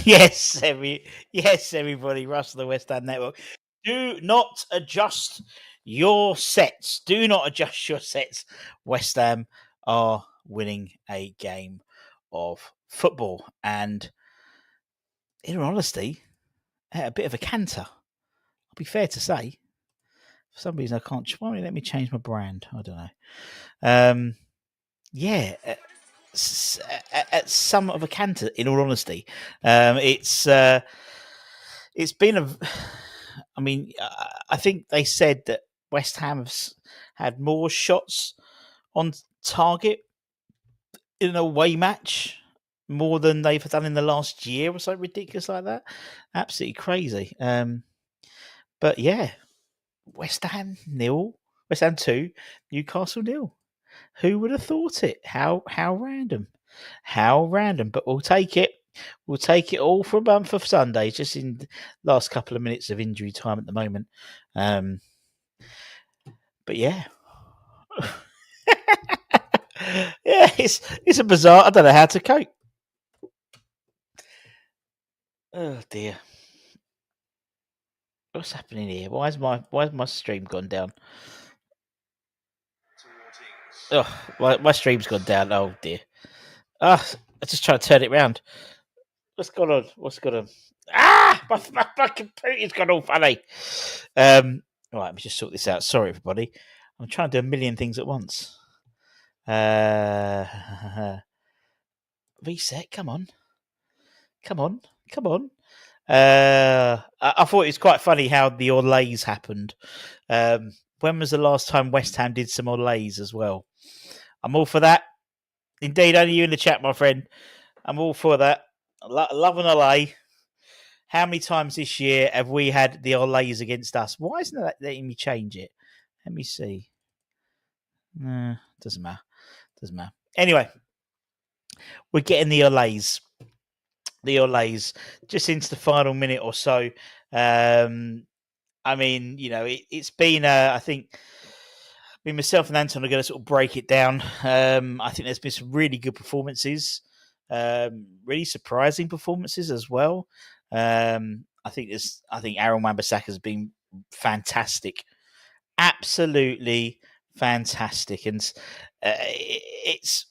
Yes, everybody. Russ of the West Ham Network. Do not adjust your sets. Do not adjust your sets. West Ham are winning a game of football, and in all honesty, at a bit of a canter. I'll be fair to say. For some reason, I can't. Why don't you let me change my brand? I don't know. Yeah, at some of a canter. In all honesty, it's been a. I mean, I think they said that West Ham have had more shots on target in an away match more than they've done in the last year or something ridiculous like that. Absolutely crazy. But yeah, West Ham 0, West Ham 2, Newcastle 0. Who would have thought it? How random. How random. But we'll take it. We'll take it all for a month of Sundays, just in the last couple of minutes of injury time at the moment. But yeah. Yeah, it's a bizarre. I don't know how to cope. Oh dear. What's happening here? Why is my stream gone down? Oh, my stream's gone down. Oh dear. I just trying to turn it round. What's going on? What's going on? My computer's gone all funny. All right, let me just sort this out. Sorry, everybody. I'm trying to do a million things at once. Reset. Come on. I thought it was quite funny how the Orlays happened. When was the last time West Ham did some Orlays as well? I'm all for that. Indeed, only you in the chat, my friend. I'm all for that. Love an Orlay. How many times this year have we had the Orlays against us? Why isn't that letting me change it? Let me see. Doesn't matter. Anyway, we're getting the Orlays. Just into the final minute or so. I mean, it's been, I think, myself and Anton are going to sort of break it down. I think there's been some really good performances, really surprising performances as well. I think Aaron Wan-Bissaka has been fantastic, absolutely fantastic, and it's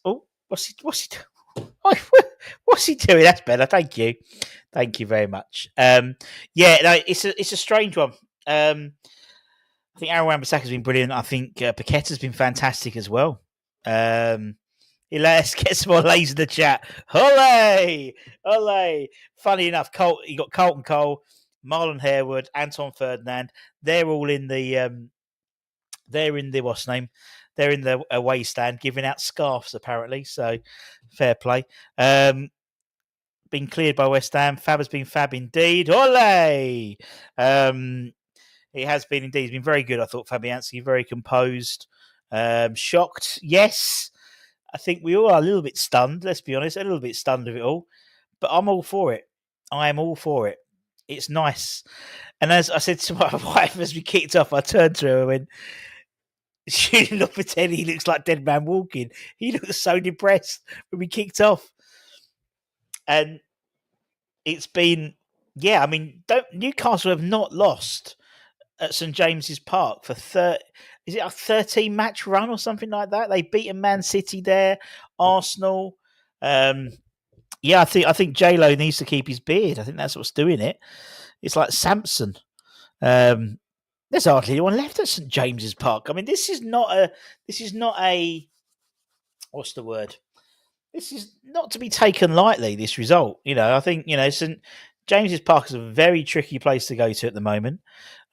what's he doing? What's he doing? That's better. Thank you very much. It's a strange one. I think Aaron Wan-Bissaka has been brilliant. I think Paqueta's been fantastic as well. Let's get some more lays in the chat. Ole! Funny enough, you got Colton Cole, Marlon Harewood, Anton Ferdinand. They're all in the what's name? They're in the away stand giving out scarves apparently. So fair play. Been cleared by West Ham. Fab has been fab indeed. Ole! It has been indeed. He's been very good. I thought Fabianski very composed. Shocked, yes. I think we all are a little bit stunned. Let's be honest, a little bit stunned of it all. But I'm all for it. I am all for it. It's nice. And as I said to my wife as we kicked off, I turned to her and went, "She look pretend he looks like Dead Man Walking." He looked so depressed when we kicked off. And it's been, I mean, Newcastle have not lost at St James's Park for is it a 13-match run or something like that? They beaten Man City there, Arsenal. I think J-Lo needs to keep his beard. I think that's what's doing it. It's like Samson. There's hardly anyone left at St James's Park. I mean, this is not a what's the word? This is not to be taken lightly, this result. I think, St James's Park is a very tricky place to go to at the moment.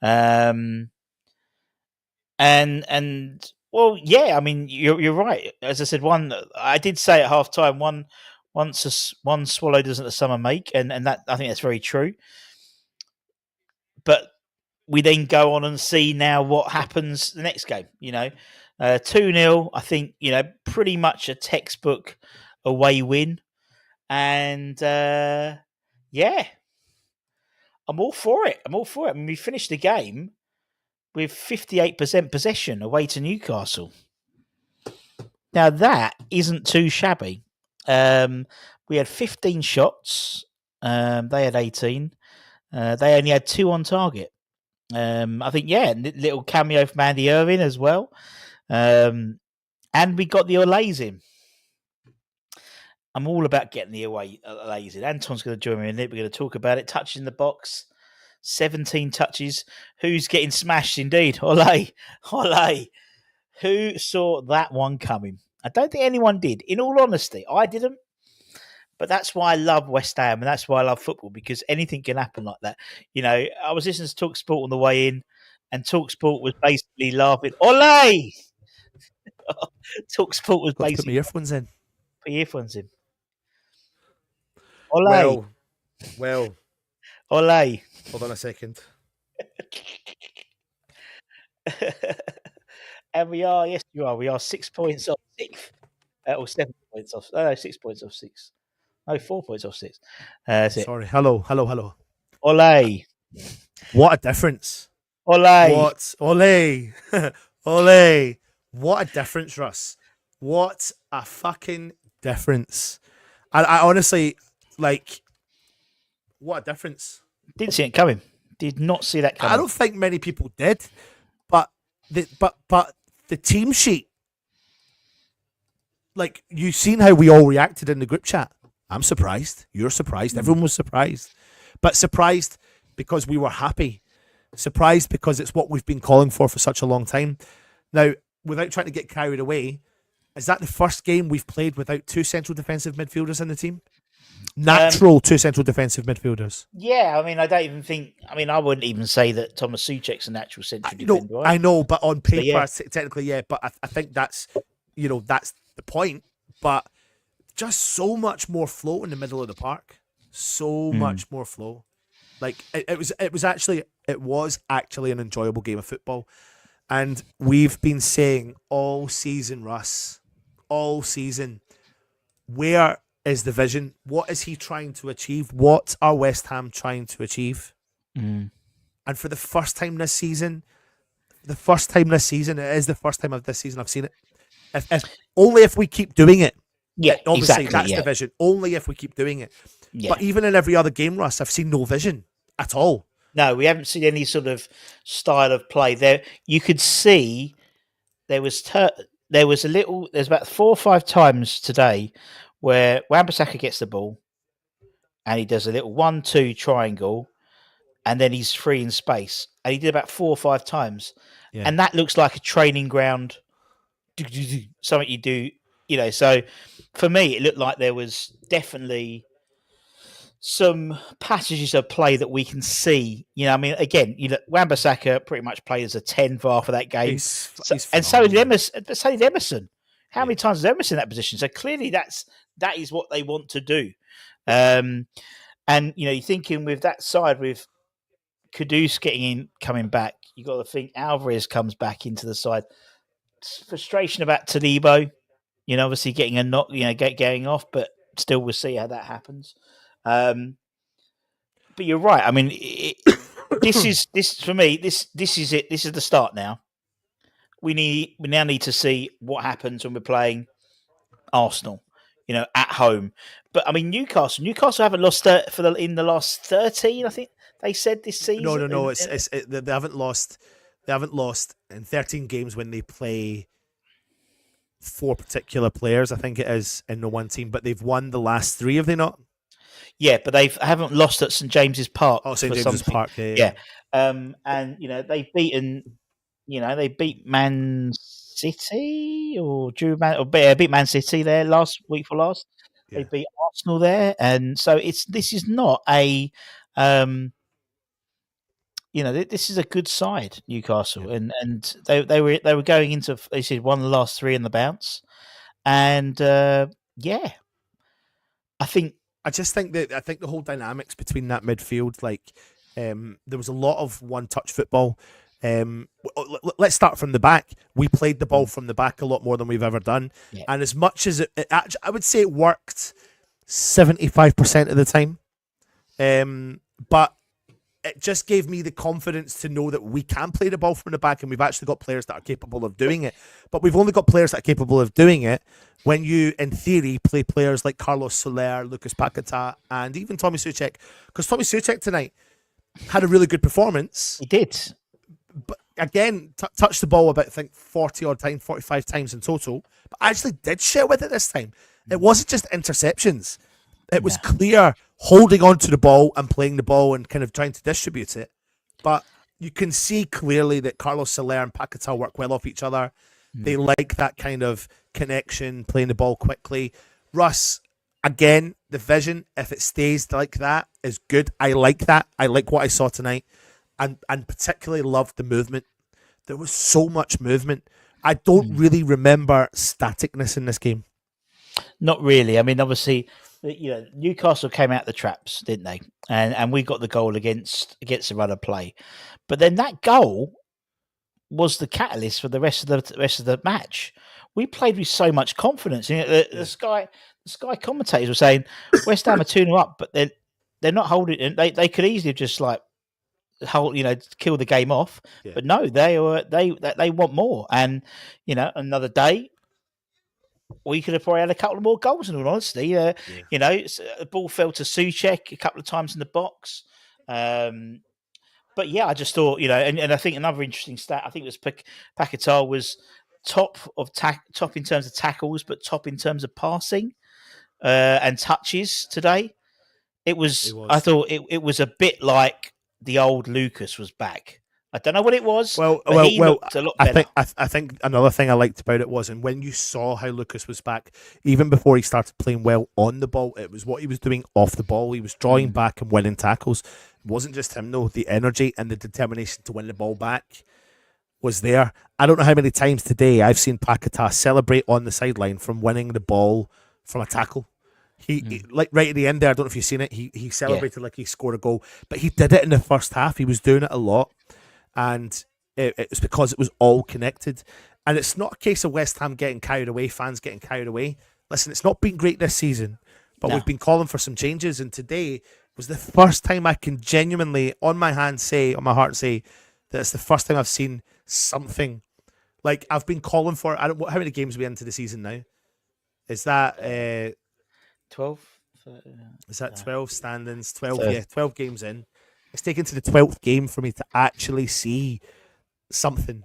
And well, yeah, I mean, you're right. As I said, I did say at half time, one swallow doesn't the summer make, and that I think that's very true. But we then go on and see now what happens the next game. 2-0. I think pretty much a textbook away win, and I'm all for it. I mean, we finished the game with 58% possession away to Newcastle. Now that isn't too shabby. We had 15 shots They had 18. They only had 2 on target. I think, little cameo from Andy Irving as well. And we got the Olays in. I'm all about getting the Olays in. Anton's going to join me in it. We're going to talk about it. Touching the box, 17 touches. Who's getting smashed indeed? Olay. Who saw that one coming? I don't think anyone did. In all honesty, I didn't. But that's why I love West Ham and that's why I love football, because anything can happen like that. I was listening to TalkSport on the way in, and TalkSport was basically laughing. Olay! TalkSport was Got to put basically my earphones in. Put your earphones in. Olay! Well. Olay! Hold on a second. And we are, yes, you are. We are 6 points off 6th, or 7 points off. No, 6 points off 6. No, 4 points off 6. Sorry. Hello. Olay. What a difference. Olay. What? Ole. Ole. What a difference, Russ. What a fucking difference. I honestly, what a difference. Didn't see it coming. Did not see that coming. I don't think many people did, but the team sheet, you seen how we all reacted in the group chat. I'm surprised. You're surprised. Everyone was surprised. But surprised because we were happy. Surprised because it's what we've been calling for such a long time. Now, without trying to get carried away, is that the first game we've played without 2 central defensive midfielders in the team? Natural 2 central defensive midfielders. Yeah, I mean, I don't even think. I mean, I wouldn't even say that Thomas Souček's a natural central defender. Right? I know, but on paper, So, technically, yeah. But I think that's that's the point. But just so much more flow in the middle of the park. So much more flow. It was actually an enjoyable game of football. And we've been saying all season, Russ, all season, where is the vision? What is he trying to achieve? What are West Ham trying to achieve? And for the first time this season, it is the first time of this season I've seen it. If only if we keep doing it. Yeah, obviously exactly, that's the vision. Only if we keep doing it. Yeah. But even in every other game, Russ, I've seen no vision at all. No, we haven't seen any sort of style of play there. You could see there's about 4 or 5 times today where Wan-Bissaka gets the ball and he does a little 1-2 triangle and then he's free in space. And he did about 4 or 5 times. Yeah. And that looks like a training ground, something you do, So for me, it looked like there was definitely some passages of play that we can see. I mean, again, Wan-Bissaka pretty much played as a 10 for half of that game. He's and so did Emerson. How many times is Emerson in that position? So clearly that is what they want to do. And, you're thinking with that side, with Kudus coming back, you got to think Alvarez comes back into the side. Frustration about Talibo, obviously getting a knock, getting off, but still we'll see how that happens. But you're right. I mean, this for me. This is it. This is the start now. We now need to see what happens when we're playing Arsenal, at home. But I mean, Newcastle haven't lost in the last 13. I think they said this season. No. They haven't lost. They haven't lost in 13 games when they play 4 particular players. I think it is in the one team, but they've won the last 3. Have they not? Yeah, but haven't lost at St James's Park. Oh, St James's Park. Yeah. And they've beaten. They beat Man City beat Man City there last week for last. Yeah. They beat Arsenal there, and so this is not a. This is a good side, Newcastle, yeah. and they were going into. They said won the last 3 in the bounce, and I just think the whole dynamics between that midfield, there was a lot of one-touch football. Let's start from the back. We played the ball from the back a lot more than we've ever done, and as much as I would say it worked 75% of the time, but it just gave me the confidence to know that we can play the ball from the back, and we've actually got players that are capable of doing it. But we've only got players that are capable of doing it when you, in theory, play players like Carlos Soler, Lucas Paquetá, and even Tommy Soucek. Because Tommy Soucek tonight had a really good performance. He did. But again, touched the ball about, I think, 40 odd times, 45 times in total. But actually did share with it this time. It wasn't just interceptions. It was clear holding on to the ball and playing the ball and kind of trying to distribute it. But you can see clearly that Carlos Soler and Paquetá work well off each other. They like that kind of connection, playing the ball quickly. Russ, again, the vision, if it stays like that, is good. I like that. I like what I saw tonight. And particularly loved the movement. There was so much movement. I don't really remember staticness in this game. Not really. I mean, obviously, Newcastle came out the traps, didn't they? And we got the goal against the run of play. But then that goal was the catalyst for the rest of the match. We played with so much confidence. The Sky commentators were saying West Ham are 2-0 up, but they're not holding it. They could easily have just kill the game off. Yeah. But no, they want more. And another day, we could have probably had a couple of more goals, in all honesty. The ball fell to Soucek a couple of times in the box. But yeah, I just thought, and I think another interesting stat, I think it was Paquetá was top in terms of tackles, but top in terms of passing and touches today. It was. I thought it was a bit like the old Lucas was back. I don't know what it was. Well, he looked a lot better. I think another thing I liked about it was, and when you saw how Lucas was back, even before he started playing well on the ball, it was what he was doing off the ball. He was drawing back and winning tackles. It wasn't just him, though. The energy and the determination to win the ball back was there. I don't know how many times today I've seen Paquetá celebrate on the sideline from winning the ball from a tackle. He like right at the end there, I don't know if you've seen it, he celebrated like he scored a goal, but he did it in the first half. He was doing it a lot, and it was because it was all connected. And it's not a case of West Ham getting carried away, fans getting carried away. Listen, it's not been great this season, but we've been calling for some changes, and today was the first time I can genuinely, on my heart say that it's the first time I've seen something. Like, I've been calling for, how many games are we into the season now? Is that 12? Is that 12 standings? 12, 12 games in. It's taken to the 12th game for me to actually see something,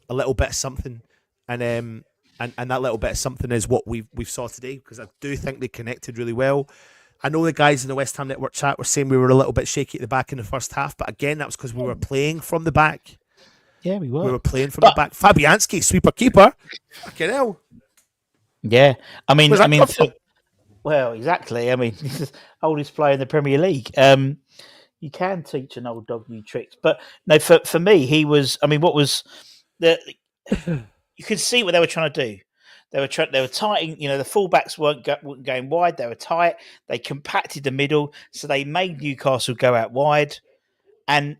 a little bit of something. And that little bit of something is what we've saw today, because I do think they connected really well. I know the guys in the West Ham Network chat were saying we were a little bit shaky at the back in the first half, but again, that was because we were playing from the back. Yeah, we were. We were playing from the back. Fabianski, sweeper keeper. Fucking hell. Yeah. Well, exactly. I mean, he's the oldest player in the Premier League. You can teach an old dog new tricks, but no. For me, he was. I mean, what was the? You could see what they were trying to do. They were tight. The fullbacks weren't going wide. They were tight. They compacted the middle, so they made Newcastle go out wide, and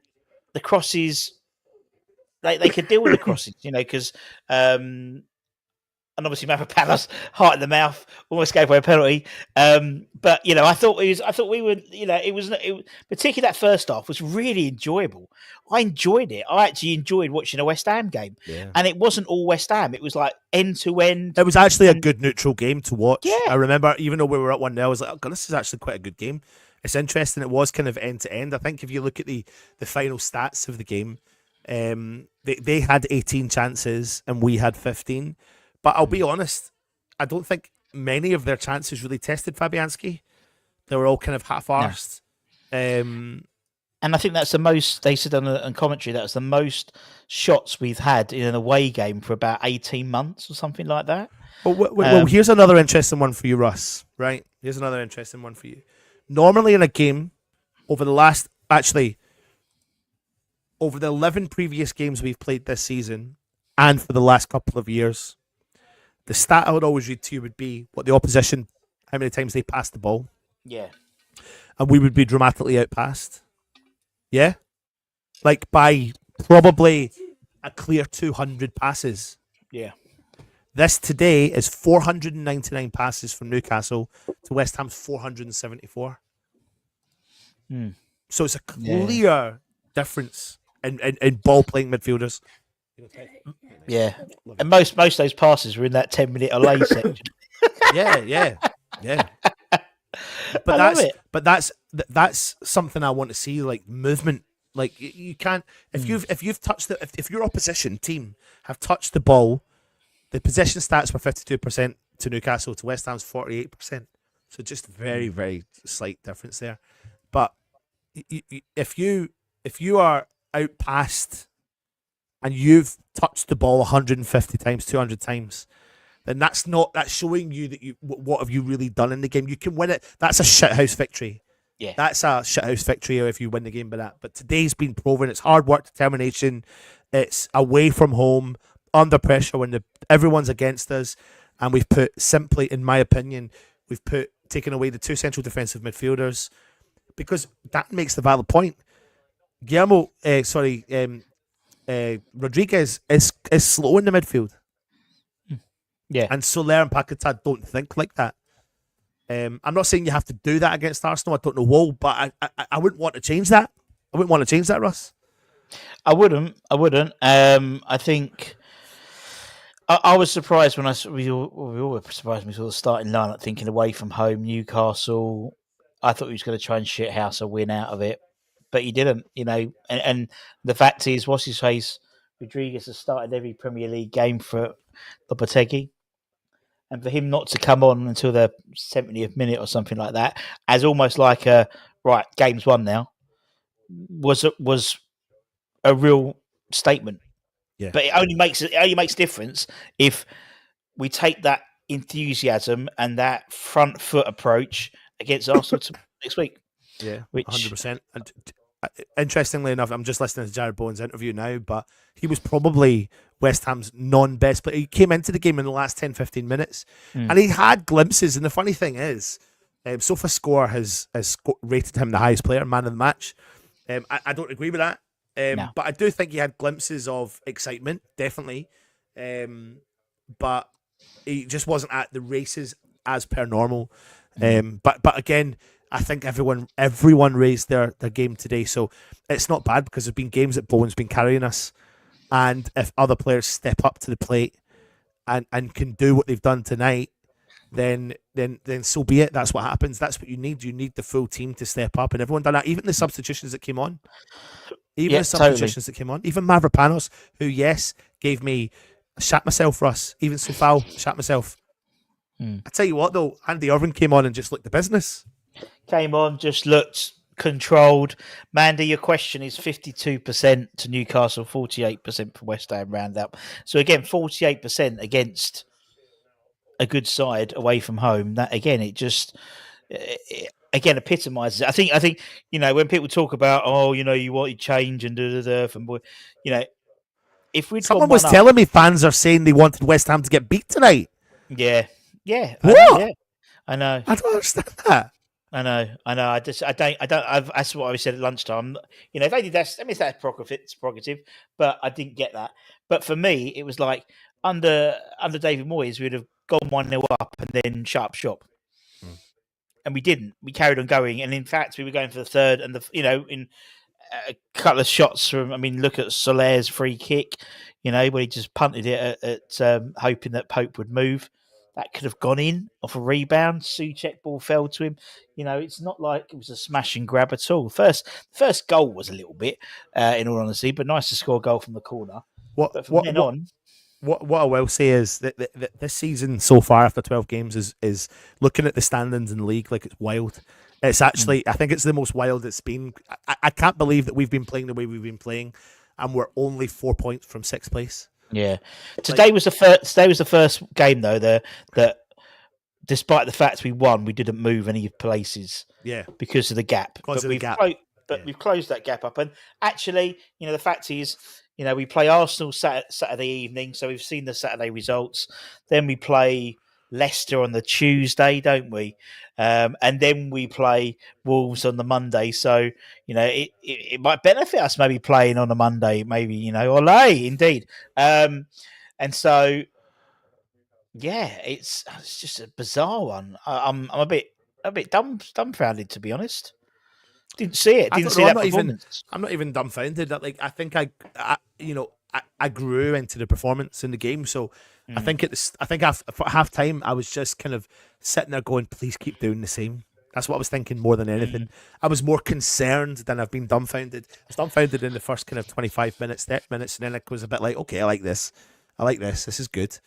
the crosses. They could deal with the crosses, because. And obviously, Mavropanos, heart in the mouth, almost gave away a penalty. But I thought we were. Particularly that first half was really enjoyable. I enjoyed it. I actually enjoyed watching a West Ham game, and it wasn't all West Ham. It was like end to end. It was actually a good neutral game to watch. Yeah. I remember, even though we were at 1-0, I was like, "Oh God, this is actually quite a good game." It's interesting. It was kind of end to end. I think if you look at the final stats of the game, they had 18 chances and we had 15. But I'll be honest, I don't think many of their chances really tested Fabianski. They were all kind of half-arsed. No. And I think that's the most, they said on commentary, that was the most shots we've had in an away game for about 18 months or something like that. Well, here's another interesting one for you, Russ, right? Here's another interesting one for you. Normally in a game, over the 11 previous games we've played this season, and for the last couple of years, the stat I would always read to you would be what the opposition, how many times they passed the ball. Yeah. And we would be dramatically outpassed. Yeah? Like by probably a clear 200 passes. Yeah. This today is 499 passes from Newcastle to West Ham's 474. So it's a Yeah. clear difference in ball playing midfielders. Yeah. Love you. And most of those passes were in that 10-minute allay section. Yeah, yeah, yeah. I love it. But that's something I want to see, like movement. Like you can't if you've touched if your opposition team have touched the ball, the possession stats were 52% to Newcastle, to West Ham's 48%. So just very slight difference there. But if you are outpassed and you've touched the ball 150 times, 200 times, then that's showing you that what have you really done in the game. You can win it. That's a shithouse victory. Yeah. That's a shithouse victory if you win the game by that. But today's been proven. It's hard work, determination. It's away from home, under pressure when everyone's against us, and we've put, simply, in my opinion, taken away the two central defensive midfielders, because that makes the valid point. Rodriguez is slow in the midfield. Yeah. And Soler and Paquetá don't think like that. I'm not saying you have to do that against Arsenal. I don't know why, but I wouldn't want to change that. I wouldn't want to change that, Russ. I wouldn't. I think I was surprised when we all were surprised when we saw the starting lineup, thinking away from home, Newcastle. I thought he was going to try and shithouse a win out of it, but he didn't. And the fact is, what's his face? Rodriguez has started every Premier League game for Lopetegui. And for him not to come on until the 70th minute or something like that, as almost like a right, game's won now, was a real statement. Yeah. But it only makes difference if we take that enthusiasm and that front foot approach against Arsenal next week. Yeah, which 100%. And interestingly enough, I'm just listening to Jared Bowen's interview now, but he was probably West Ham's non-best player. He came into the game in the last 10, 15 minutes, and he had glimpses. And the funny thing is, SofaScore has rated him the highest player, man of the match. I don't agree with that, No. but I do think he had glimpses of excitement, definitely. But he just wasn't at the races as per normal. But again, I think everyone raised their game today, so it's not bad, because there's been games that Bowen's been carrying us, and if other players step up to the plate and can do what they've done tonight, then so be it. That's what happens. That's what you need. You need the full team to step up, and everyone done that. Even the substitutions that came on, even Mavropanos, who gave me shat myself, Russ. Even Sofal shat myself. I tell you what, though, Andy Irvine came on and just looked the business. Came on, just looked controlled. Mandy, your question is 52% to Newcastle, 48% for West Ham round up. So again, 48% against a good side away from home. That again, again epitomises it. I think when people talk about you wanted change and if we'd Someone gone was 1-up, telling me fans are saying they wanted West Ham to get beat tonight. Yeah, What? I know. I don't understand that. I know. I don't. That's what I said at lunchtime. If they did that, I mean, that's prerogative, but I didn't get that. But for me, it was like under David Moyes, we'd have gone 1-0 up and then shut up shop, and we didn't. We carried on going, and in fact, we were going for the third, and in a couple of shots from. I mean, look at Soler's free kick. When he just punted it at hoping that Pope would move. That could have gone in off a rebound. Souček ball fell to him. It's not like it was a smash and grab at all. First goal was a little bit, in all honesty, but nice to score a goal from the corner. But from then on, what I will say is that this season so far, after 12 games, is looking at the standings in the league like it's wild. It's actually, I think it's the most wild it's been. I can't believe that we've been playing the way we've been playing, and we're only 4 points from sixth place. Yeah, today was the first game though that despite the fact we won, we didn't move any places. Yeah, because of the gap. We've closed that gap up, and actually, the fact is, we play Arsenal Saturday evening, so we've seen the Saturday results. Then we play Leicester on the Tuesday, don't we? And then we play Wolves on the Monday. So, it might benefit us maybe playing on a Monday, maybe, Olé, indeed. And so, yeah, it's just a bizarre one. I'm a bit dumbfounded, to be honest. Didn't see it. I Didn't don't see know. that performance. I'm not even dumbfounded. That like I think I grew into the performance in the game. So I Mm, think I think for half time I was just kind of sitting there going, please keep doing the same. That's what I was thinking more than anything. mm, I was more concerned than I've been dumbfounded. I was dumbfounded in the first kind of 25 minutes, 30 minutes, and then it was a bit like, okay, I like this. I like this. This is good.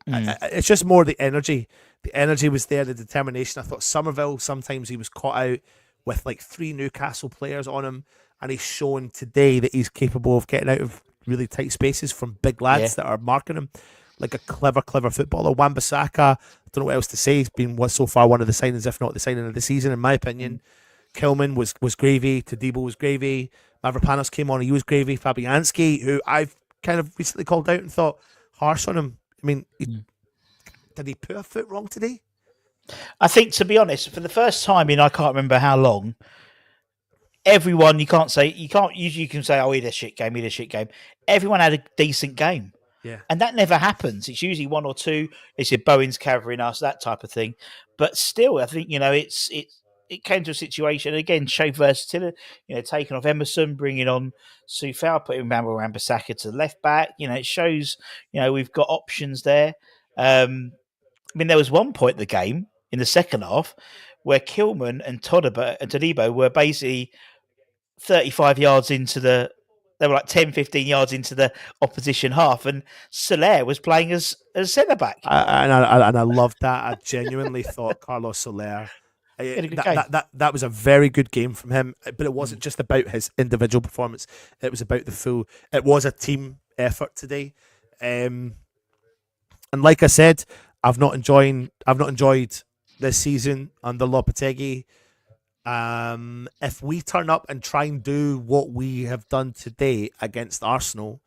mm. It's just more the energy. The energy was there, the determination. I thought Somerville, sometimes he was caught out with like three Newcastle players on him, and he's shown today that he's capable of getting out of really tight spaces from big Yeah. lads that are marking him. Like a clever footballer. Wan-Bissaka, I don't know what else to say. He's been so far one of the signings, if not the signing of the season, in my Mm. opinion. Kilman was gravy. Tadibo was gravy. Mavropanos came on. He was gravy. Fabianski, who I've kind of recently called out and thought harsh on him. I mean, Mm. did he put a foot wrong today? I think, to be honest, for the first time in I can't remember how long, everyone you can't usually you can say, oh, he had a shit game, he had a shit game. Everyone had a decent game. Yeah. And that never happens. It's usually one or two. They said Bowen's covering us, that type of thing. But still, I think, it came to a situation again, show versatility, taking off Emerson, bringing on Sufal, putting Rambasaka to the left back. It shows, we've got options there. I mean, there was one point in the game in the second half where Kilman and Todibo were basically 35 yards into they were like 10, 15 yards into the opposition half, and Soler was playing as centre back. And I loved that. I genuinely thought Carlos Soler. He had a good game. That was a very good game from him, but it wasn't Mm. just about his individual performance. It was about the full. It was a team effort today, and like I said, I've not enjoyed this season under Lopetegui. If we turn up and try and do what we have done today against Arsenal,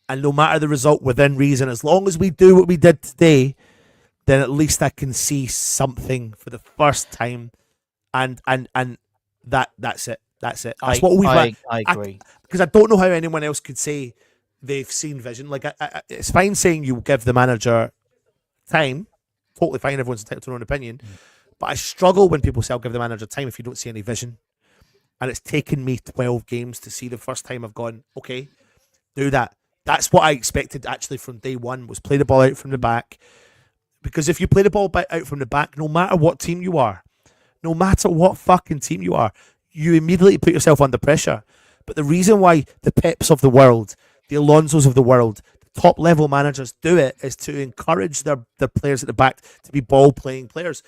and no matter the result within reason, as long as we do what we did today, then at least I can see something for the first time, and that's it. That's it. That's what we've. I agree. Because I don't know how anyone else could say they've seen vision. Like it's fine saying you give the manager time. Totally fine. Everyone's entitled to their own opinion. Mm. But I struggle when people say I'll give the manager time if you don't see any vision. And it's taken me 12 games to see the first time I've gone, okay, do that. That's what I expected actually from day one, was play the ball out from the back. Because if you play the ball out from the back, no matter what team you are, no matter what fucking team you are, you immediately put yourself under pressure. But the reason why the Peps of the world, the Alonsos of the world, the top level managers do it is to encourage their players at the back to be ball playing players.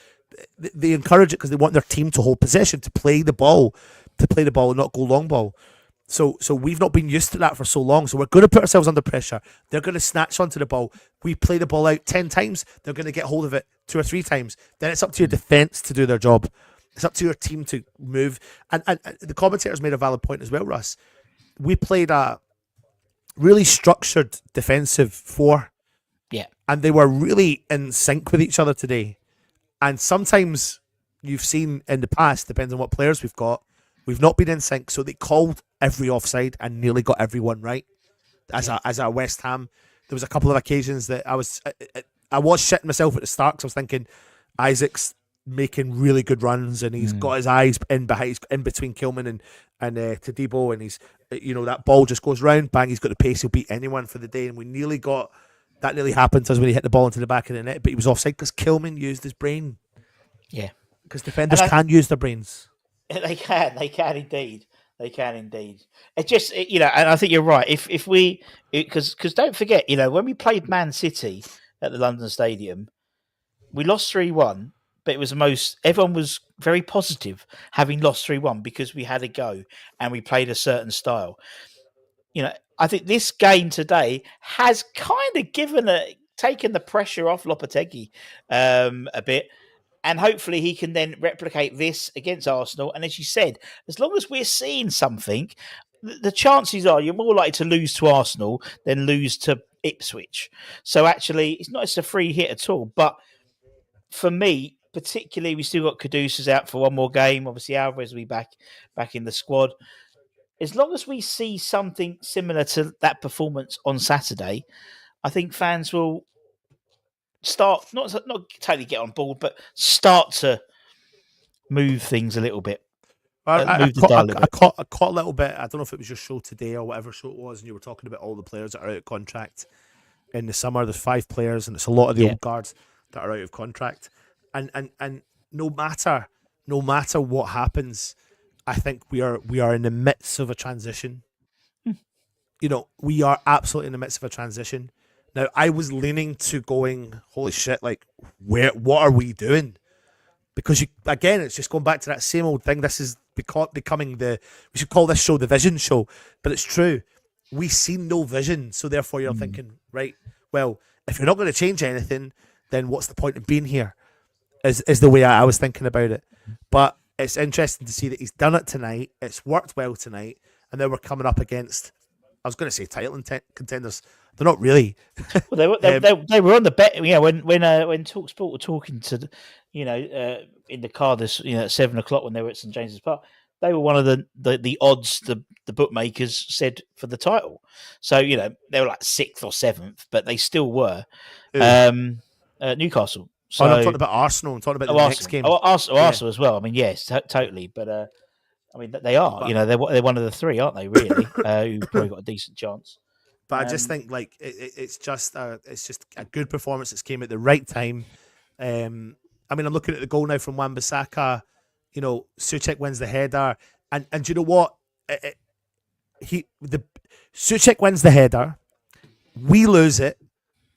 They encourage it because they want their team to hold possession, to play the ball and not go long ball. So we've not been used to that for so long. So we're going to put ourselves under pressure. They're going to snatch onto the ball. We play the ball out 10 times. They're going to get hold of it 2 or 3 times. Then it's up to your defence to do their job. It's up to your team to move. And the commentators made a valid point as well, Russ. We played a really structured defensive 4. Yeah. And they were really in sync with each other today. And sometimes you've seen in the past, depends on what players we've got, we've not been in sync. So they called every offside and nearly got everyone right. As a West Ham, there was a couple of occasions that I was shitting myself at the start because I was thinking Isaac's making really good runs and he's got his eyes in between Kilman and Tadibo, and he's that ball just goes round, bang, he's got the pace, he'll beat anyone for the day. And we nearly got that. Nearly happened to us when he hit the ball into the back of the net, but he was offside because Kilman used his brain. Yeah, because defenders can use their brains. They can indeed. They can indeed. It just, and I think you're right. If we, because don't forget, when we played Man City at the London Stadium, we lost 3-1, but it was everyone was very positive having lost 3-1 because we had a go and we played a certain style. I think this game today has kind of taken the pressure off Lopetegui a bit. And hopefully he can then replicate this against Arsenal. And as you said, as long as we're seeing something, the chances are you're more likely to lose to Arsenal than lose to Ipswich. So actually, it's not just a free hit at all. But for me, particularly, we still got Caduceus out for one more game. Obviously, Alvarez will be back in the squad. As long as we see something similar to that performance on Saturday, I think fans will start not totally get on board, but start to move things a little bit. Move the dial a bit. I caught a little bit. I don't know if it was your show today or whatever show it was, and you were talking about all the players that are out of contract in the summer. There's 5 players, and it's a lot of the old guards that are out of contract. And no matter what happens, I think we are in the midst of a transition. You know, we are absolutely in the midst of a transition. Now, I was leaning to going, holy shit, like, what are we doing? Because again, it's just going back to that same old thing. This is becoming we should call this show the vision show, but it's true. We see no vision, so therefore you're thinking, right, well, if you're not going to change anything, then what's the point of being here? Is the way I was thinking about it. But it's interesting to see that he's done it tonight. It's worked well tonight, and then we're coming up against, I was going to say title contenders. They're not really. Well, they were on the bet. You know, when TalkSport were talking to, in the car this, at 7:00 when they were at St James's Park, they were one of the odds the bookmakers said for the title. So they were like 6th or 7th, but they still were. Newcastle. So I'm talking about Arsenal. I'm talking about the next game. Arsenal as well. I mean, yes, totally. But I mean, they are. But, they're one of the 3, aren't they? Really, who've probably got a decent chance. But I just think like it's just a good performance that's came at the right time. I mean, I'm looking at the goal now from Wan-Bissaka. Souček wins the header, and you know what? Souček wins the header. We lose it.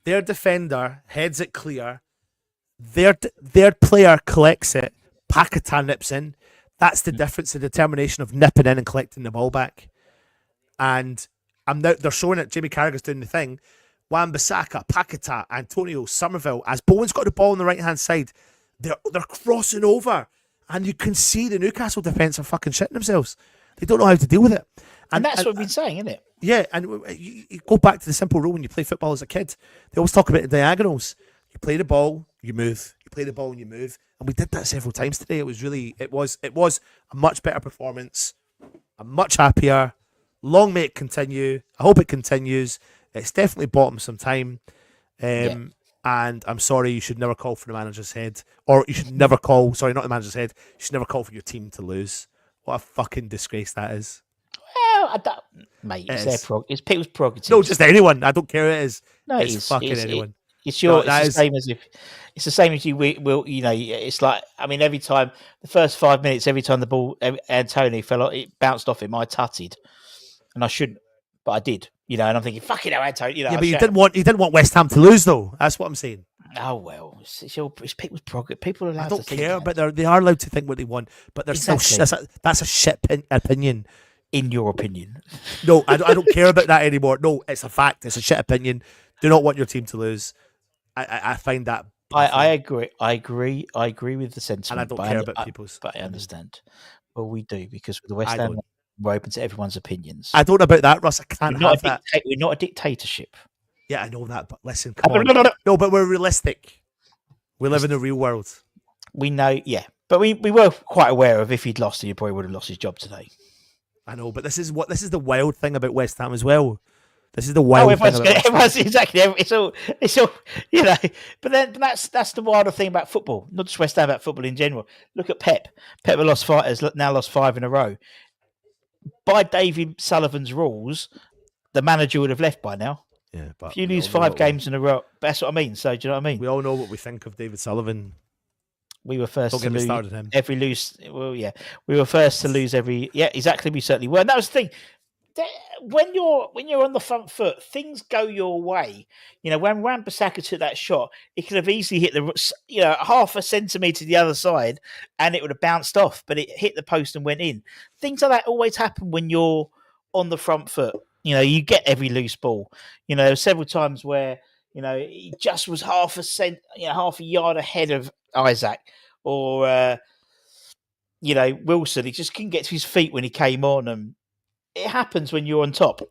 Their defender heads it clear. Their player collects it. Paquetá nips in. That's the difference, the determination of nipping in and collecting the ball back. And they're showing it. Jamie Carragher's doing the thing. Wan-Bissaka, Paquetá, Antonio, Somerville. As Bowen's got the ball on the right hand side, they're crossing over, and you can see the Newcastle defence are fucking shitting themselves. They don't know how to deal with it. And that's what we've been saying, isn't it? Yeah, and you go back to the simple rule when you play football as a kid. They always talk about the diagonals. You play the ball, you move. You play the ball and you move. And we did that several times today. It was a much better performance. I'm much happier. Long may it continue. I hope it continues. It's definitely bought him some time. And I'm sorry, you should never call for the manager's head. Or you should never call, sorry, not the manager's head. You should never call for your team to lose. What a fucking disgrace that is. Well, I don't, mate, it's people's prerogative. No, just anyone. I don't care who it is. No, it's fucking anyone. It's the same as you will. It's like, I mean, every time the first 5 minutes, every time the ball, Antonio fell, it bounced off him. I tutted, and I shouldn't, but I did. And I'm thinking, fucking hell, Antonio. Yeah, but you didn't want West Ham to lose, though. That's what I'm saying. Oh well, it's people's prerogative. People are allowed. I don't to care, think but they are allowed to think what they want. But there's still that's a shit opinion. In your opinion, no, I don't care about that anymore. No, it's a fact. It's a shit opinion. Do not want your team to lose. I find that. I agree. I agree with the sentiment. And I don't care about people's. But I understand. Well, we do, because with the West Ham, we're open to everyone's opinions. I don't know about that, Russ. I can't have that. We're not a dictatorship. Yeah, I know that, but listen, come on. No, but we're realistic. We live in the real world. We know, yeah. But we were quite aware of, if he'd lost, he probably would have lost his job today. I know, but this is the wild thing about West Ham as well. This is the wild thing about West Ham. Exactly. It's all, But that's the wilder thing about football. Not just West Ham, about football in general. Look at Pep. Pep has now lost 5 in a row. By David Sullivan's rules, the manager would have left by now. Yeah, but if you lose 5 games in a row, that's what I mean. So do you know what I mean? We all know what we think of David Sullivan. We were first to lose him. every lose. Well, yeah, we were first to lose every. Yeah, exactly. We certainly were. And that was the thing. When you're on the front foot, things go your way. When Wan-Bissaka took that shot, he could have easily hit the half a centimetre to the other side, and it would have bounced off. But it hit the post and went in. Things like that always happen when you're on the front foot. You get every loose ball. Several times where he just was half a yard ahead of Isaac, or Wilson. He just couldn't get to his feet when he came on, and it happens when you're on top,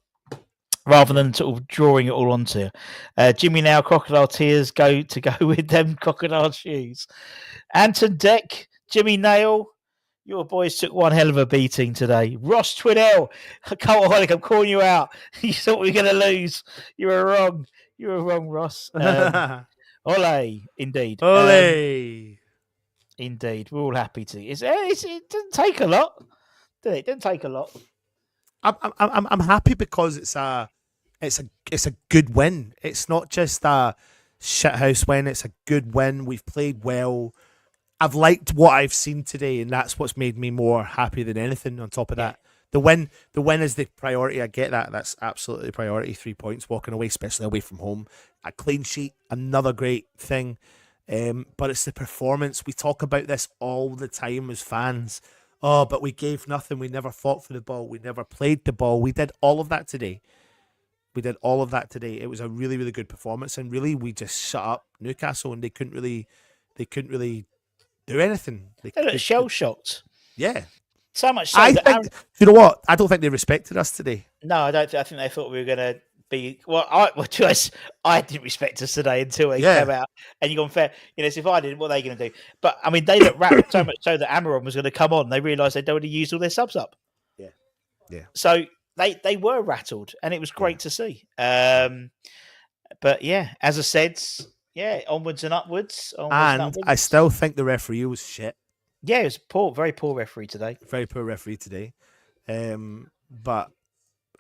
rather than sort of drawing it all onto. Jimmy now, crocodile tears go with them crocodile shoes. Anton Deck, Jimmy Nail, your boys took one hell of a beating today. Ross Twiddell, Cultaholic, I'm calling you out. You thought we were going to lose. You were wrong. You were wrong, Ross. Ole, indeed. Ole. Indeed. We're all happy to. It doesn't take a lot. did it? It didn't take a lot. I'm happy because it's a good win. It's not just a shithouse win. It's a good win. We've played well. I've liked what I've seen today, and that's what's made me more happy than anything. On top of that, the win is the priority. I get that. That's absolutely the priority. 3 points walking away, especially away from home. A clean sheet, another great thing. But it's the performance. We talk about this all the time as fans. Oh, but we gave nothing. We never fought for the ball. We never played the ball. We did all of that today. It was a really, really good performance, and really, we just shut up Newcastle, and they couldn't really do anything. They looked shell shocked. Yeah. So much so that you know what? I don't think they respected us today. No, I don't. I think they thought we were going to be. Well, to us, I didn't respect us today until they came out. And you're fair. So if I didn't, what are they going to do? But I mean, they looked rattled so much so that Amaron was going to come on. They realised they'd already used all their subs up. Yeah. So they were rattled, and it was great to see. But yeah, as I said, onwards and upwards. I still think the referee was shit. Yeah, it was very poor referee today. Very poor referee today. But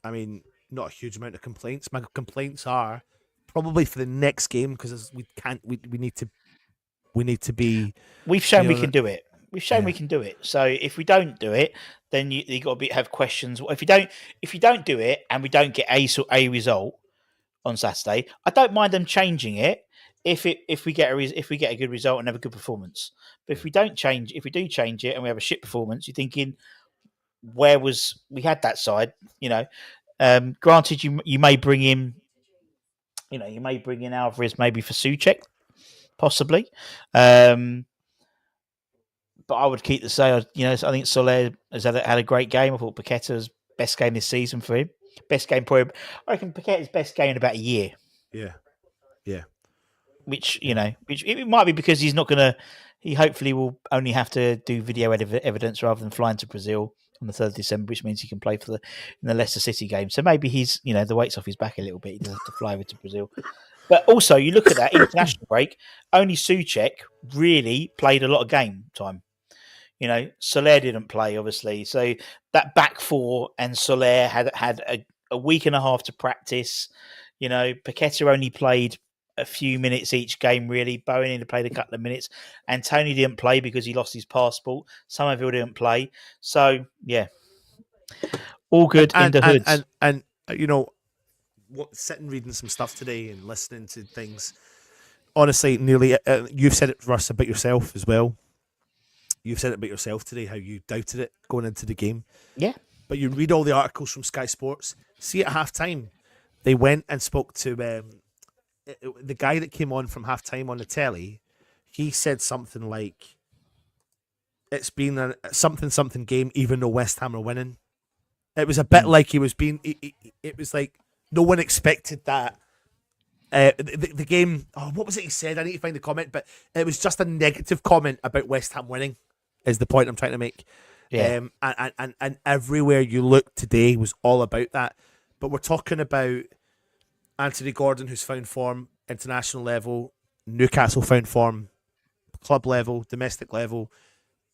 I mean, not a huge amount of complaints. My complaints are probably for the next game because we need to be. We've shown we can do it. We've shown we can do it. So if we don't do it, then you got to have questions. If you don't do it and we don't get a result on Saturday, I don't mind them changing it. If we get a good result and have a good performance, but if we do change it and we have a shit performance, you're thinking, we had that side, Granted, you may bring in, Alvarez maybe for Souček, possibly, but I would keep the same. I think Soler has had a great game. I thought Paqueta's best game this season for him. Best game probably. I reckon Paqueta's best game in about a year. Yeah. Which it might be because he's not going to. He hopefully will only have to do video evidence rather than flying to Brazil on the 3rd of December, which means he can play in the Leicester City game. So maybe he's the weight's off his back a little bit. He doesn't have to fly over to Brazil. But also, you look at that international break. Only Souček really played a lot of game time. Soler didn't play, obviously. So that back four and Soler had a week and a half to practice. Paqueta only played a few minutes each game, really. Bowen only played a couple of minutes. And Tony didn't play because he lost his passport. Somerville didn't play. So, yeah. All good in the hoods. And sitting reading some stuff today and listening to things, honestly, nearly, you've said it, Russ, about yourself as well. You've said it about yourself today, how you doubted it going into the game. Yeah. But you read all the articles from Sky Sports. See, at half-time, they went and spoke to the guy that came on from half-time on the telly. He said something like, it's been a something game, even though West Ham are winning. It was a bit like he was being... It was like no one expected that. The game... Oh, what was it he said? I need to find the comment, but it was just a negative comment about West Ham winning, is the point I'm trying to make. Yeah. And everywhere you look today was all about that. But we're talking about Anthony Gordon, who's found form, international level, Newcastle found form, club level, domestic level.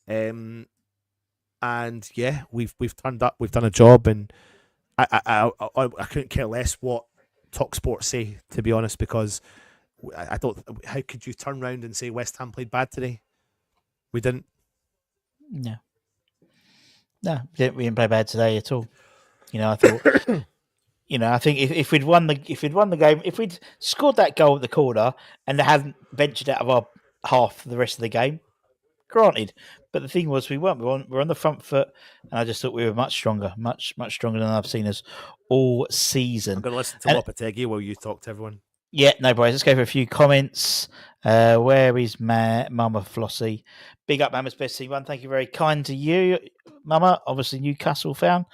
And yeah, we've turned up, we've done a job, and I couldn't care less what TalkSport say, to be honest, because I don't. How could you turn around and say West Ham played bad today? We didn't. No, we didn't play bad today at all. I thought. I think if we'd won the game, if we'd scored that goal at the corner and hadn't ventured out of our half for the rest of the game, granted. But the thing was, we weren't. We're on the front foot, and I just thought we were much stronger, much stronger than I've seen us all season. I'm going to listen to Lopetegui while you talk to everyone. Yeah, no worries. Let's go for a few comments. Where is Mama Flossie? Big up, Mama's best team one. Thank you, very kind to you, Mama. Obviously, Newcastle fan.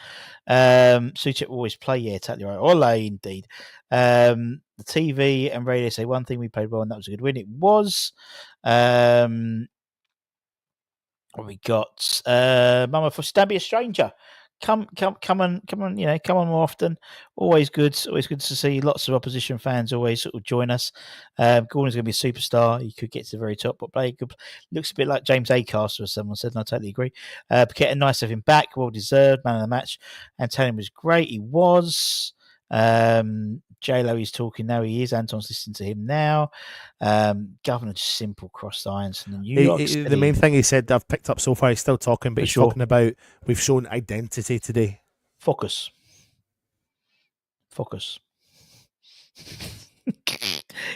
Souček will always play. Yeah, totally right. Ole, indeed. The TV and radio say one thing, we played well, and that was a good win. It was. What we got? Mama Flossie, don't be a stranger. come on, come on more often. Always good to see lots of opposition fans always sort of join us. Gordon's going to be a superstar. He could get to the very top, but play good. Looks a bit like James Acaster, as someone said, and I totally agree. Paqueta, nice to have him back, well deserved, man of the match. Antonio was great. He was. Lo is talking now. He is. Anton's listening to him now. Governor just simple crossed irons from the New York City. The main thing he said I've picked up so far, he's still talking, but For he's sure. talking about we've shown identity today. Focus.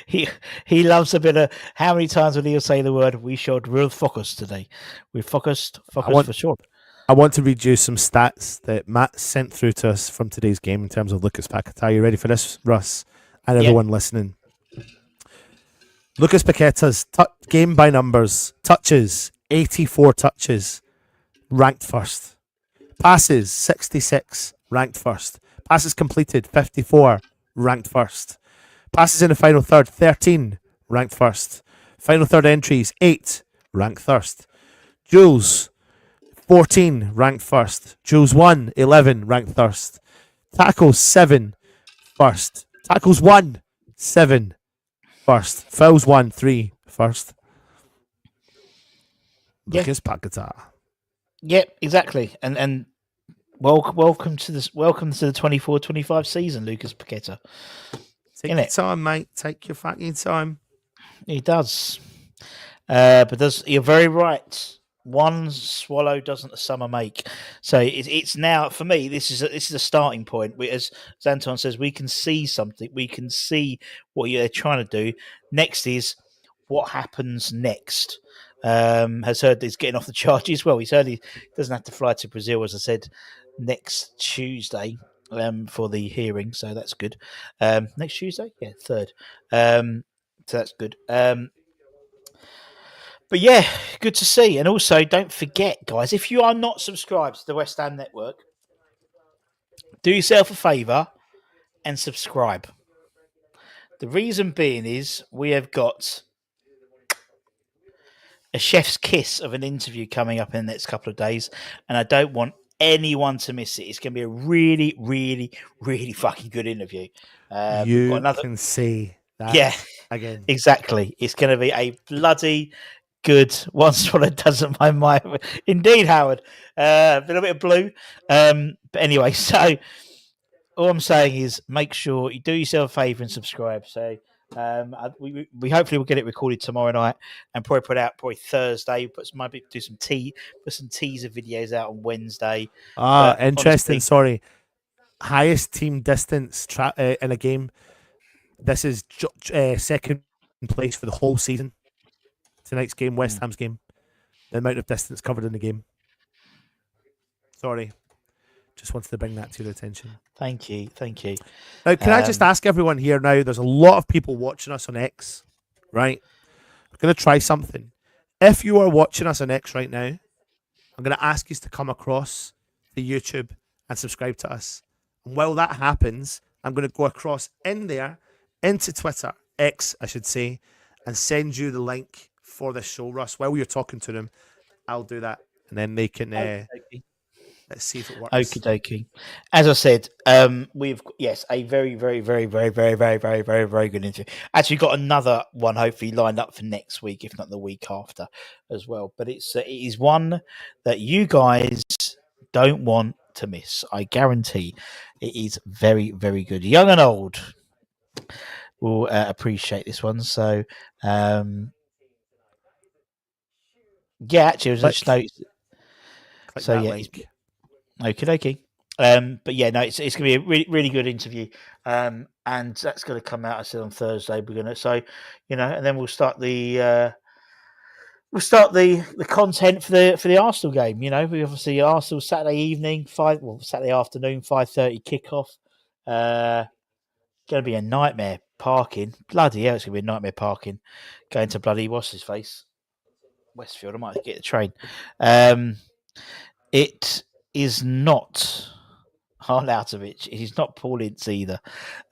He loves a bit of. How many times will he say the word? We showed real focus today. We focused for sure. I want to read you some stats that Matt sent through to us from today's game in terms of Lucas Paqueta. Are you ready for this, Russ? And everyone listening. Lucas Paqueta's game by numbers, touches, 84 touches, ranked first. Passes, 66, ranked first. Passes completed, 54, ranked first. Passes in the final third, 13, ranked first. Final third entries, 8, ranked first. Duels, 14, ranked first. Duels 1, 11, ranked first. Tackles, 7, first. Tackles 1, 7, first. Fouls 1, 3, first. Lucas Paqueta. Yep, exactly. And welcome to the 24-25 season, Lucas Paqueta. Take your time, mate. Take your fucking time. He does. But you're very right. One swallow doesn't a summer make. So it's now for me. This is a starting point. As Anton says, we can see something. We can see what they're trying to do. Next is what happens next. Has heard he's getting off the charges. Well, he's heard he doesn't have to fly to Brazil, as I said, next Tuesday for the hearing. So that's good. Next Tuesday, 3rd. So that's good. But yeah, good to see. And also, don't forget, guys, if you are not subscribed to the West Ham Network, do yourself a favour and subscribe. The reason being is we have got a chef's kiss of an interview coming up in the next couple of days, and I don't want anyone to miss it. It's going to be a really, really, really fucking good interview. You can say that again. Exactly. It's going to be a bloody good one swallow doesn't mind my indeed, Howard. A little bit of blue. But anyway, so all I'm saying is make sure you do yourself a favour and subscribe. So we hopefully will get it recorded tomorrow night and probably put out Thursday. Maybe do some put some teaser videos out on Wednesday. Interesting. Honestly, sorry, highest team distance in a game. This is second place for the whole season. Tonight's game, West Ham's game, the amount of distance covered in the game. Sorry, just wanted to bring that to your attention. Thank you. Now, can I just ask everyone here now, there's a lot of people watching us on X, right? We're going to try something. If you are watching us on X right now, I'm going to ask you to come across to YouTube and subscribe to us. And while that happens, I'm going to go across in there, into Twitter, X, I should say, and send you the link for this show, Russ. While you're talking to them, I'll do that. And then they can... let's see if it works. Okie dokie. As I said, we've a very, very, very, very, very, very, very, very, very good interview. Actually, got another one hopefully lined up for next week, if not the week after, as well. But it is one that you guys don't want to miss. I guarantee it is very, very good. Young and old will appreciate this one. So, actually, I was just noticed. So link. Okay. But yeah, no, it's going to be a really, really good interview, and that's going to come out. I said on Thursday. We're going to and then we'll start the content for the Arsenal game. We obviously Arsenal Saturday evening, Saturday afternoon, 5:30 kickoff. Going to be a nightmare parking. Bloody hell, it's going to be a nightmare parking. Going to bloody what's his face, Westfield. I might have to get the train. It is not Arnautovic. It is not Paul Ince either.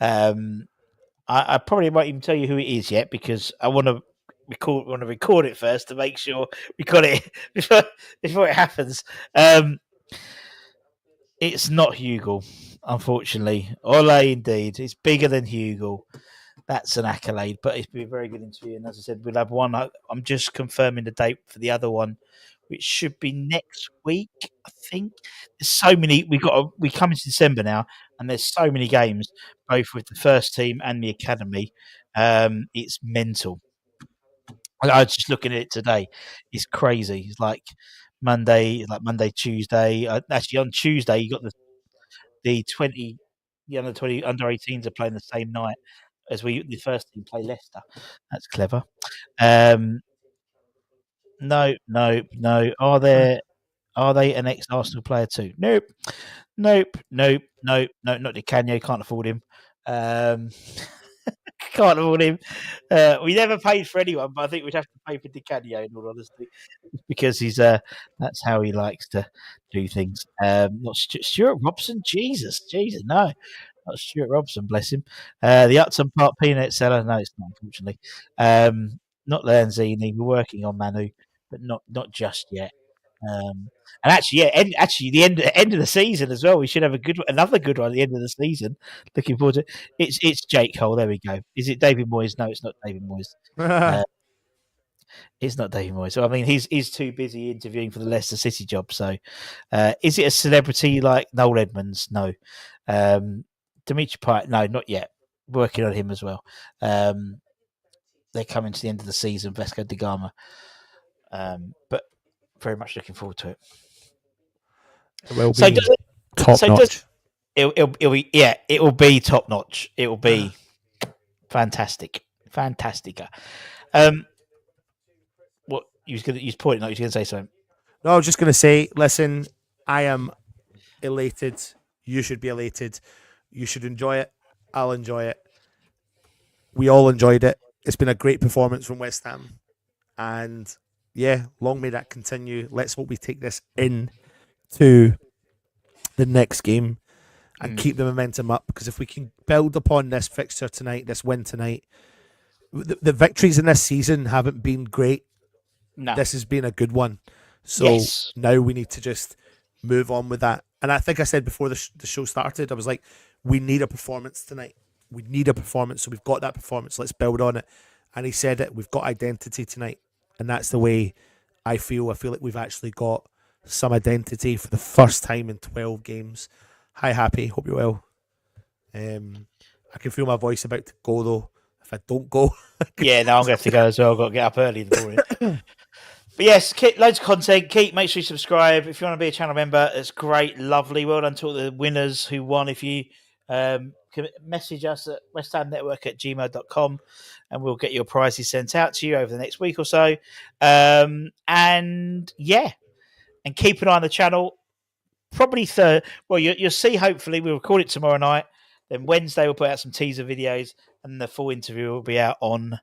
I probably won't even tell you who it is yet because I want to record it first to make sure we got it before it happens. It's not Hugel, unfortunately. Ole, indeed. It's bigger than Hugel. That's an accolade, but it's been a very good interview. And as I said, we'll have one. I'm just confirming the date for the other one, which should be next week. I think there's so many. We come into December now, and there's so many games, both with the first team and the academy. It's mental. I was just looking at it today. It's crazy. It's like Monday, Tuesday. Actually, on Tuesday you got the 20, the under 20, under 18s are playing the same night as the first team play Leicester. That's clever. Um, no, no, no. Are they an ex Arsenal player too? Nope, nope, nope, nope, no. Not Di Canio. Can't afford him. Um, can't afford him. We never paid for anyone, but I think we'd have to pay for Di Canio in all honesty, because he's that's how he likes to do things. Not Stuart Robson. Jesus, no. Not Stuart Robson, bless him. The Upton Park peanut seller. No, it's not, unfortunately. Not Lanzini. We're working on Manu, but not just yet. And actually, yeah, actually, the end of the season as well. We should have another good one at the end of the season. Looking forward to it. It's Jake Cole. There we go. Is it David Moyes? No, it's not David Moyes. It's not David Moyes. So I mean, he's too busy interviewing for the Leicester City job. So, is it a celebrity like Noel Edmonds? No. Dimitri Payet? No, not yet. Working on him as well. They're coming to the end of the season. Vesco da Gama. But very much looking forward to it. It will be top notch. It'll be, yeah, it will be top notch. It will be fantastic. Fantastica. What you was pointing out, you was gonna say something. No, I was just gonna say, listen, I am elated. You should be elated. You should enjoy it. I'll enjoy it. We all enjoyed it. It's been a great performance from West Ham. And yeah, long may that continue. Let's hope we take this in to the next game and keep the momentum up, because if we can build upon this fixture tonight, this win tonight, the victories in this season haven't been great. No. This has been a good one. So now we need to just move on with that. And I think I said before the show started, I was like, we need a performance tonight. We need a performance. So we've got that performance. Let's build on it. And he said it. We've got identity tonight. And that's the way I feel. I feel like we've actually got some identity for the first time in 12 games. Hi, Happy. Hope you're well. I can feel my voice about to go, though. If I don't go. Yeah, no, I'm going to have to go as well. I've got to get up early in the morning. But yes, loads of content. Make sure you subscribe. If you want to be a channel member, it's great. Lovely. Well done to all the winners who won. If you can message us at westhamnetwork@gmail.com and we'll get your prizes sent out to you over the next week or so. And yeah, and keep an eye on the channel. Probably you'll see, hopefully, we'll record it tomorrow night. Then Wednesday, we'll put out some teaser videos, and the full interview will be out on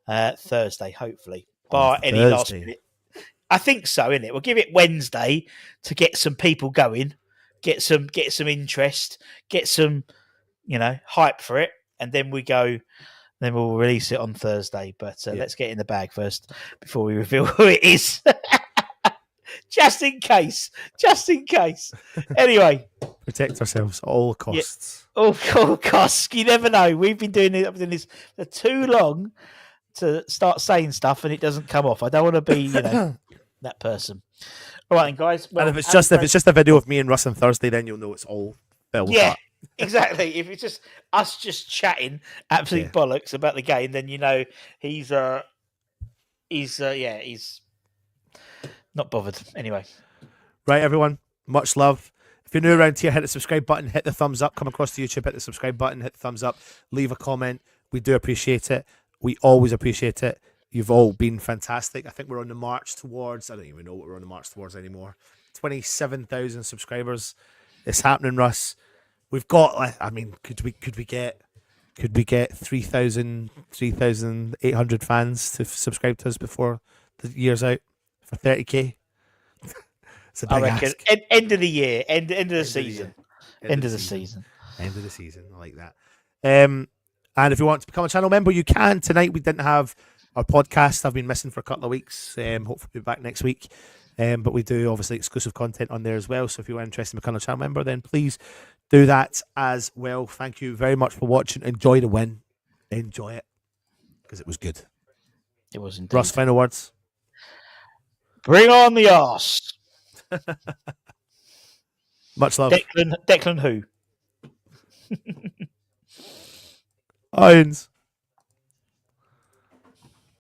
Thursday, hopefully. Bar any last minute. I think so, innit? We'll give it Wednesday to get some people going, get some interest, get some, hype for it, and then then we'll release it on Thursday. But let's get in the bag first before we reveal who it is. Just in case. Anyway. Protect ourselves at all costs. Yeah, all costs. You never know. I've been doing this for too long to start saying stuff and it doesn't come off. I don't want to be, that person. All right, then, guys. Well, and if it's just a video of me and Russ on Thursday, then you'll know it's all filled up. Exactly. If it's just us just chatting absolute bollocks about the game, then he's not bothered. Anyway. Right, everyone. Much love. If you're new around here, hit the subscribe button, hit the thumbs up, come across to YouTube, hit the subscribe button, hit the thumbs up, leave a comment. We do appreciate it. We always appreciate it. You've all been fantastic. I think we're on the march towards, I don't even know what we're on the march towards anymore. 27,000 subscribers. It's happening, Russ. We've got, could we get 3,800 fans to subscribe to us before the year's out for 30k? It's a big ask. End of the year, end of the season. End of the season. End of the season. I like that. And if you want to become a channel member, you can. Tonight we didn't have our podcast. I've been missing for a couple of weeks. Hopefully we'll be back next week. But we do obviously exclusive content on there as well. So if you're interested in becoming a channel member, then please do that as well. Thank you very much for watching. Enjoy the win. Enjoy it. Because it was good. It was indeed. Russ, final words? Bring on the arse. Much love. Declan who? Irons.